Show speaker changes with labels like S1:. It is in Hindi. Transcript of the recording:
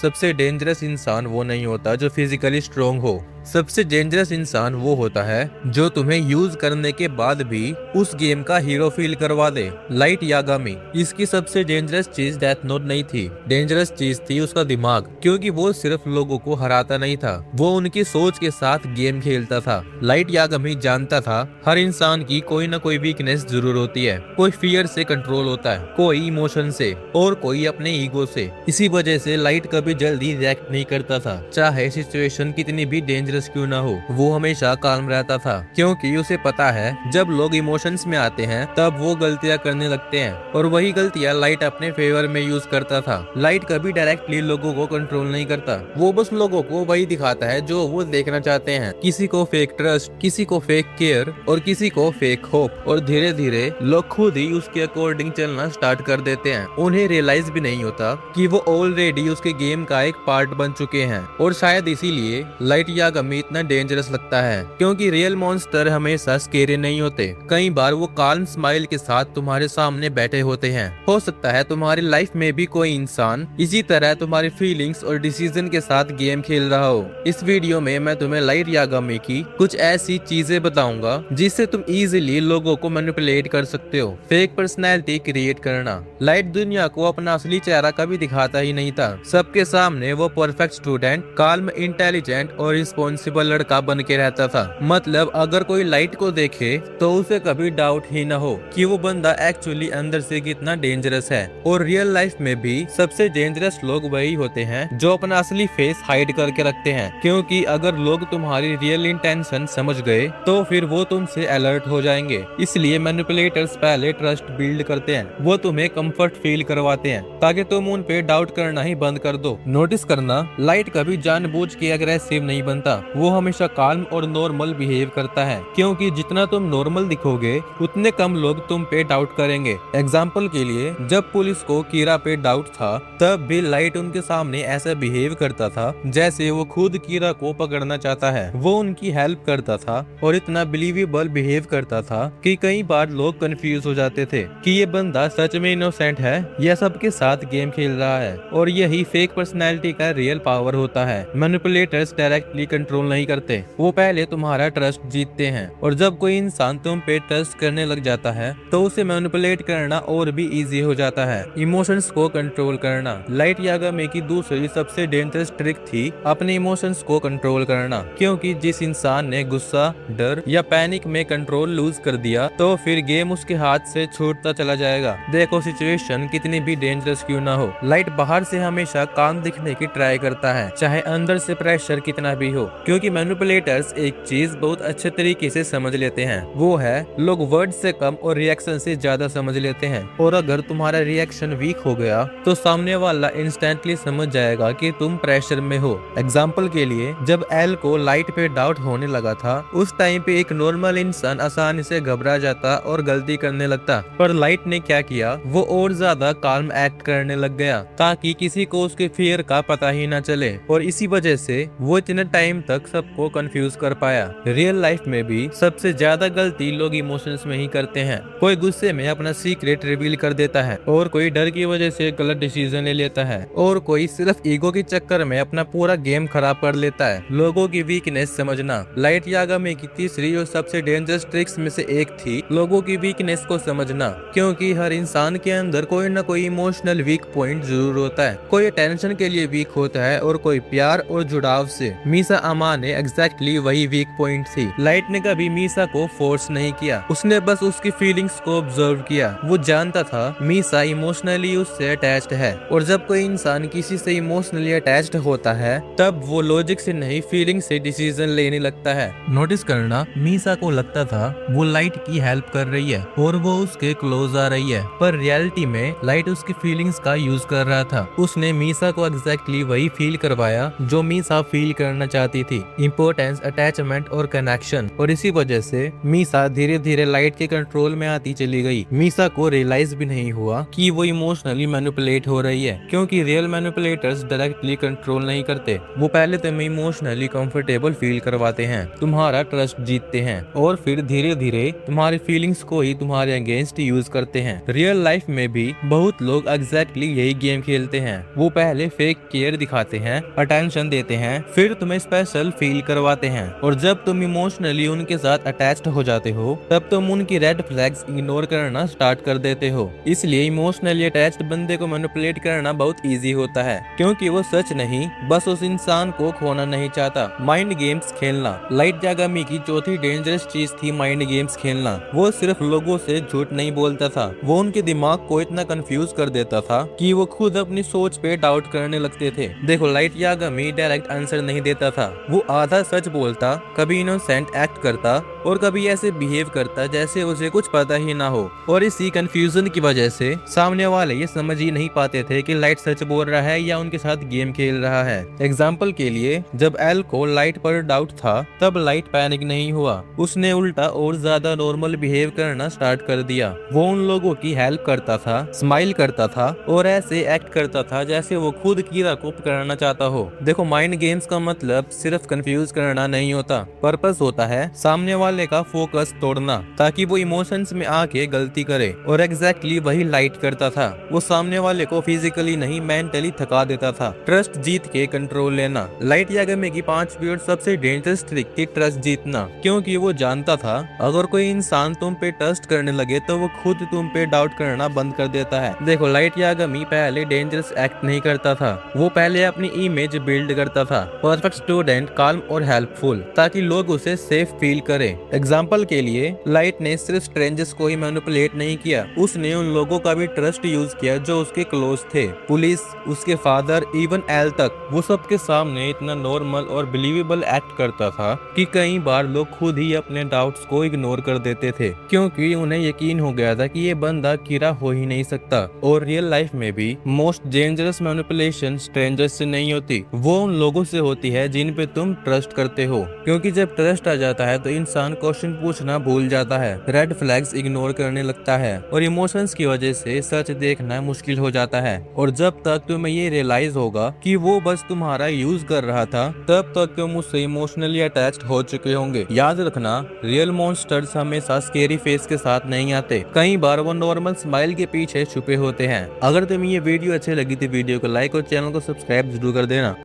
S1: सबसे डेंजरस इंसान वो नहीं होता जो फिजिकली स्ट्रोंग हो। सबसे डेंजरस इंसान वो होता है जो तुम्हें यूज करने के बाद भी उस गेम का हीरो फील करवा दे। लाइट यागामी, इसकी सबसे डेंजरस चीज डेथ नोट नहीं थी, डेंजरस चीज थी उसका दिमाग। क्योंकि वो सिर्फ लोगों को हराता नहीं था, वो उनकी सोच के साथ गेम खेलता था। लाइट यागामी जानता था हर इंसान की कोई ना कोई वीकनेस जरूर होती है। कोई फियर से कंट्रोल होता है, कोई इमोशन से, और कोई अपने ईगो से। इसी वजह से लाइट कभी जल्दी रिएक्ट नहीं करता था, चाहे सिचुएशन कितनी भी डेंजरस क्यों ना हो। वो हमेशा काल्म रहता था, क्योंकि उसे पता है जब लोग इमोशंस में आते हैं तब वो गलतियां करने लगते हैं, और वही गलतियां लाइट अपने फेवर में यूज करता था। लाइट कभी डायरेक्टली लोगों को कंट्रोल नहीं करता, वो बस लोगों को वही दिखाता है जो वो देखना चाहते हैं। किसी को फेक ट्रस्ट, किसी को फेक केयर, और किसी को फेक होप। और धीरे धीरे लोग खुद ही उसके अकॉर्डिंग चलना स्टार्ट कर देते हैं। उन्हें रियलाइज भी नहीं होता कि वो ऑलरेडी उसके गेम का एक पार्ट बन चुके हैं। और शायद इसीलिए लाइट यागामी इतना डेंजरस लगता है, क्योंकि रियल मॉन्स्टर हमेशा स्केरी नहीं होते। कई बार वो काल्म स्माइल के साथ तुम्हारे सामने बैठे होते हैं। हो सकता है तुम्हारी लाइफ में भी कोई इंसान इसी तरह तुम्हारी फीलिंग्स और डिसीजन के साथ गेम खेल रहा हो। इस वीडियो में मैं तुम्हें लाइट यागामी की कुछ ऐसी चीजें बताऊंगा जिससे तुम इजीली लोगों को मैनिपुलेट कर सकते हो। फेक पर्सनैलिटी क्रिएट करना। लाइट दुनिया को अपना असली चेहरा कभी दिखाता ही नहीं था। सबके सामने वो परफेक्ट स्टूडेंट, काल्म, इंटेलिजेंट और रिस्पॉन्सिबल लड़का बन के रहता था। मतलब अगर कोई लाइट को देखे तो उसे कभी डाउट ही न हो कि वो बंदा एक्चुअली अंदर से कितना डेंजरस है। और रियल लाइफ में भी सबसे डेंजरस लोग वही होते हैं जो अपना असली फेस हाइड करके रखते हैं, क्योंकि अगर लोग तुम्हारी रियल इंटेंशन समझ गए तो फिर वो तुमसे अलर्ट हो जाएंगे। इसलिए मैनिपुलेटर्स पहले ट्रस्ट बिल्ड करते हैं, वो तुम्हें कंफर्ट फील करवाते हैं ताकि तुम उन पे डाउट करना ही बंद कर दो। नोटिस करना, लाइट कभी जानबूझ के अग्रेसिव नहीं बनता, वो हमेशा काल्म और नॉर्मल बिहेव करता है, क्योंकि जितना तुम नॉर्मल दिखोगे उतने कम लोग तुम पे डाउट करेंगे। एग्जाम्पल के लिए, जब पुलिस को कीरा पे डाउट था तब भी लाइट उनके सामने ऐसा बिहेव करता था जैसे वो खुद कीरा को पकड़ना चाहता है। वो उनकी हेल्प करता था और इतना बिलीवेबल बिहेव करता था कि कई बार लोग कंफ्यूज हो जाते थे कि ये बंदा सच में इनोसेंट है या सबके साथ गेम खेल रहा है। और यही फेक पर्सनैलिटी का रियल पावर होता है। मैनिपुलेटर्स डायरेक्टली कंट्रोल नहीं करते, वो पहले तुम्हारा ट्रस्ट जीतते हैं, और जब कोई इंसान तुम पे ट्रस्ट करने लग जाता है तो उसे मैनिपुलेट करना और भी इजी हो जाता है। इमोशंस को कंट्रोल करना। लाइट यागामी की दूसरी सबसे डेंजरस ट्रिक थी अपने इमोशंस को कंट्रोल करना, क्योंकि जिस इंसान ने गुस्सा, डर या पैनिक में कंट्रोल लूज कर दिया तो फिर गेम उसके हाथ से छूटता चला जाएगा। देखो सिचुएशन कितनी भी डेंजरस क्यों ना हो, लाइट बाहर से हमेशा काम दिखने की ट्राई करता है, चाहे अंदर से प्रेशर कितना भी हो। क्योंकि मैनिपुलेटर्स एक चीज बहुत अच्छे तरीके से समझ लेते हैं, वो है लोग वर्ड से कम और रिएक्शन से ज्यादा समझ लेते हैं। और अगर तुम्हारा रिएक्शन वीक हो गया तो सामने वाला इंस्टेंटली समझ जाएगा कि तुम प्रेशर में हो। एग्जाम्पल के लिए, जब एल को लाइट पे डाउट होने लगा था उस टाइम पे एक नॉर्मल इंसान आसानी से घबरा जाता और गलती करने लगता, पर लाइट ने क्या किया, वो और ज्यादा काल्म एक्ट करने लग गया ताकि किसी को उसके फियर का पता ही ना चले। और इसी वजह से वो इतने टाइम तक सबको कंफ्यूज कर पाया। रियल लाइफ में भी सबसे ज्यादा गलती लोग इमोशंस में ही करते हैं। कोई गुस्से में अपना सीक्रेट रिवील कर देता है, और कोई डर की वजह से गलत डिसीजन ले लेता है, और कोई सिर्फ ईगो के चक्कर में अपना पूरा गेम खराब कर लेता है। लोगों की वीकनेस समझना। लाइट यागामी की तीसरी और सबसे डेंजरस ट्रिक्स में से एक थी लोगों की वीकनेस को समझना, क्योंकि हर इंसान के अंदर कोई ना कोई इमोशनल वीक पॉइंट जरूर होता है। कोई अटेंशन के लिए वीक होता है और कोई प्यार और जुड़ाव से। मीसा अमा ने एग्जैक्टली वही वीक पॉइंट थी। लाइट ने कभी मीसा को फोर्स नहीं किया, उसने बस उसकी फीलिंग्स को ऑब्जर्व किया। वो जानता था मीसा इमोशनली उससे अटैच्ड है, और जब कोई इंसान किसी से इमोशनली अटैच्ड होता है तब वो लॉजिक से नहीं फीलिंग से डिसीजन लेने लगता है। नोटिस करना, मीसा को लगता था वो लाइट की हेल्प कर रही है और वो उसके क्लोज आ रही है, पर रियलिटी में लाइट उसकी फीलिंग्स का यूज कर रहा था। उसने मीसा को एग्जैक्टली वही फील करवाया जो मीसा फील करना चाहती थी, इम्पोर्टेंस, अटैचमेंट और कनेक्शन। और इसी वजह से मीसा धीरे धीरे लाइट के कंट्रोल में आती चली गई। मीसा को रियलाइज भी नहीं हुआ कि वो इमोशनली मैनिपुलेट हो रही है, क्योंकि रियल मैनिपुलेटर्स डायरेक्टली कंट्रोल नहीं करते। वो पहले तुम्हें इमोशनली कंफर्टेबल फील करवाते हैं, तुम्हारा ट्रस्ट जीतते हैं और फिर धीरे धीरे तुम्हारी फीलिंग्स को ही तुम्हारे अगेंस्ट यूज करते हैं। रियल लाइफ में भी बहुत लोग एग्जैक्टली यही गेम खेलते हैं। वो पहले फेक केयर दिखाते हैं, अटेंशन देते हैं, फिर तुम्हें स्पेशल फील करवाते हैं, और जब तुम इमोशनली उनके साथ अटैच्ड हो जाते हो तब तुम उनकी रेड फ्लैग्स इग्नोर करना स्टार्ट कर देते हो। इसलिए इमोशनली अटैच्ड बंदे को मैनिपुलेट करना बहुत इजी होता है, क्योंकि वो सच नहीं, बस उस इंसान को खोना नहीं चाहता। माइंड गेम्स खेलना। लाइट यागामी की चौथी डेंजरस चीज थी माइंड गेम्स खेलना। वो सिर्फ लोगों से झूठ नहीं बोलता था, वो उनके दिमाग को इतना कंफ्यूज कर देता था कि वो खुद अपनी सोच पे डाउट करने लगते थे। देखो, लाइट यागामी डायरेक्ट आंसर नहीं देता था, वो आधा सच बोलता, कभी इनोसेंट एक्ट करता और कभी ऐसे बिहेव करता जैसे उसे कुछ पता ही ना हो। और इसी कंफ्यूजन की वजह से सामने वाले ये समझ ही नहीं पाते थे कि लाइट सच बोल रहा है या उनके साथ गेम खेल रहा है। एग्जाम्पल के लिए, जब एल को लाइट पर डाउट था तब लाइट पैनिक नहीं हुआ, उसने उल्टा और ज्यादा नॉर्मल बिहेव करना स्टार्ट कर दिया। वो उन लोगों की हेल्प करता था, स्माइल करता था और ऐसे एक्ट करता था जैसे वो खुद कीड़ा को पकड़ना चाहता हो। देखो, माइंड गेम्स का मतलब सिर्फ कंफ्यूज करना नहीं होता, पर्पस होता है सामने वाले का फोकस तोड़ना ताकि वो इमोशंस में आके गलती करे। और एग्जैक्टली वही लाइट करता था, वो सामने वाले को फिजिकली नहीं मेंटली थका देता था। ट्रस्ट जीत के कंट्रोल लेना। लाइट यागामी की 5वीं और सबसे डेंजरस ट्रिक थी ट्रस्ट जीतना, क्योंकि वो जानता था अगर कोई इंसान तुम पे ट्रस्ट करने लगे तो वो खुद तुम पे डाउट करना बंद कर देता है। देखो, लाइट यागामी पहले डेंजरस एक्ट नहीं करता था, वो पहले अपनी इमेज बिल्ड करता था, परफेक्ट स्टूडेंट, काल्म और हेल्पफुल, ताकि लोग उसे सेफ फील करें। एग्जाम्पल के लिए, लाइट ने सिर्फ स्ट्रेंजर्स को ही मैनिपुलेट नहीं किया, उसने उन लोगों का भी ट्रस्ट यूज किया जो उसके क्लोज थे, पुलिस, उसके फादर, इवन एल तक। वो सबके सामने इतना नॉर्मल और बिलीवेबल एक्ट करता था कि कई बार लोग खुद ही अपने डाउट्स को इग्नोर कर देते थे, क्योंकि उन्हें यकीन हो गया था कि ये बंदा कीड़ा हो ही नहीं सकता। और रियल लाइफ में भी मोस्ट डेंजरस मैनिपुलेशन स्ट्रेंजर्स से नहीं होती, वो उन लोगों से होती है जिन पे तुम ट्रस्ट करते हो, क्योंकि जब ट्रस्ट आ जाता है तो इंसान क्वेश्चन पूछना भूल जाता है, रेड फ्लैग्स इग्नोर करने लगता है और इमोशंस की वजह से सच देखना मुश्किल हो जाता है। और जब तक तुम्हें ये रियलाइज होगा कि वो बस तुम्हारा यूज कर रहा था, तब तक तुम उससे इमोशनली अटैच्ड हो चुके होंगे। याद रखना, रियल मॉन्स्टर्स हमेशा स्केरी फेस के साथ नहीं आते, कई बार वो नॉर्मल स्माइल के पीछे छुपे होते हैं। अगर तुम्हें ये वीडियो अच्छी लगी तो वीडियो को लाइक और चैनल को सब्सक्राइब जरूर कर देना।